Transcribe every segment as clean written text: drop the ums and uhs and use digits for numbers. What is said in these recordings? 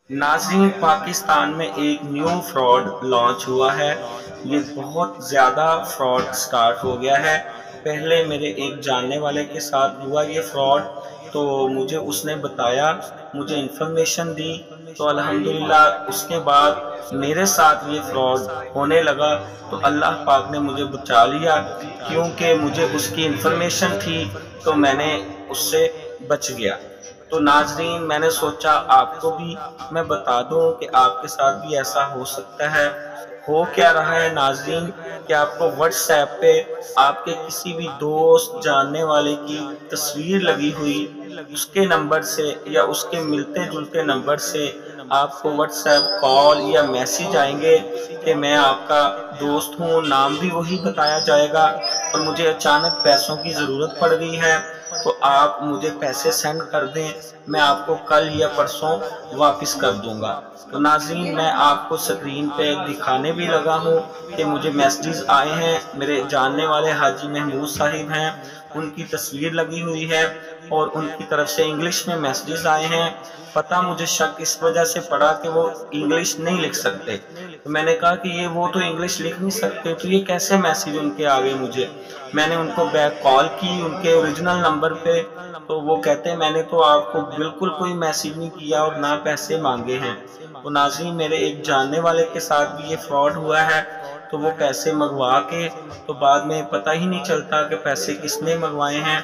नाज़रीन, पाकिस्तान में एक न्यू फ्रॉड लॉन्च हुआ है। ये बहुत ज़्यादा फ्रॉड स्टार्ट हो गया है। पहले मेरे एक जानने वाले के साथ हुआ ये फ्रॉड, तो मुझे उसने बताया, मुझे इन्फॉर्मेशन दी, तो अल्हम्दुलिल्लाह उसके बाद मेरे साथ ये फ्रॉड होने लगा। तो अल्लाह पाक ने मुझे बचा लिया, क्योंकि मुझे उसकी इन्फॉर्मेशन थी, तो मैंने उससे बच गया। तो नाजरीन, मैंने सोचा आपको भी मैं बता दूं कि आपके साथ भी ऐसा हो सकता है। हो क्या रहा है नाजरीन, कि आपको व्हाट्सएप पे आपके किसी भी दोस्त जानने वाले की तस्वीर लगी हुई उसके नंबर से या उसके मिलते जुलते नंबर से आपको व्हाट्सएप कॉल या मैसेज आएंगे कि मैं आपका दोस्त हूँ, नाम भी वही बताया जाएगा और मुझे अचानक पैसों की ज़रूरत पड़ गई है, तो आप मुझे पैसे सेंड कर दें, मैं आपको कल या परसों वापस कर दूंगा। तो नाज़रीन, मैं आपको स्क्रीन पे दिखाने भी लगा हूँ कि मुझे मैसेजेस आए हैं। मेरे जानने वाले हाजी महमूद साहिब हैं, उनकी तस्वीर लगी हुई है और उनकी तरफ से इंग्लिश में मैसेजेस आए हैं। पता मुझे शक इस वजह से पड़ा कि वो इंग्लिश नहीं लिख सकते, तो मैंने कहा कि ये वो तो इंग्लिश लिख नहीं सकते, तो ये कैसे मैसेज उनके आ गए मुझे। मैंने उनको बैक कॉल की उनके ओरिजिनल नंबर पे, तो वो कहते हैं मैंने तो आपको बिल्कुल कोई मैसेज नहीं किया और ना पैसे मांगे हैं। तो नाज़रीन, मेरे एक जानने वाले के साथ भी ये फ्रॉड हुआ है। तो वो पैसे मंगवा के तो बाद में पता ही नहीं चलता कि पैसे किसने मंगवाए हैं।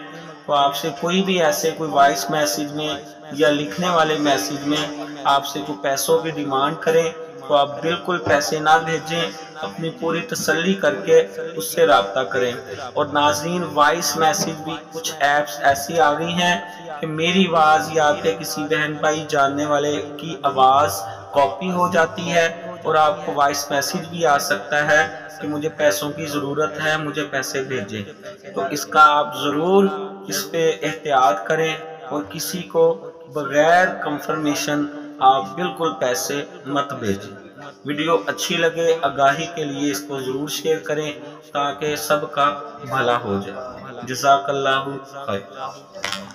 तो आपसे कोई भी ऐसे कोई वॉइस मैसेज में या लिखने वाले मैसेज में आपसे कोई पैसों की डिमांड करे, तो आप बिल्कुल पैसे ना भेजें, अपनी पूरी तसल्ली करके उससे राब्ता करें। और नाज़रीन, वॉइस मैसेज भी कुछ ऐप्स ऐसी आ गई हैं कि मेरी आवाज़ या आपके किसी बहन भाई जानने वाले की आवाज़ कॉपी हो जाती है और आपको वॉइस मैसेज भी आ सकता है कि मुझे पैसों की ज़रूरत है, मुझे पैसे भेजें। तो इसका आप ज़रूर इस पे एहतियात करें और किसी को बगैर कंफर्मेशन आप बिल्कुल पैसे मत भेजें। वीडियो अच्छी लगे, आगाही के लिए इसको ज़रूर शेयर करें ताकि सबका भला हो जाए। जज़ाकल्लाहु खैर।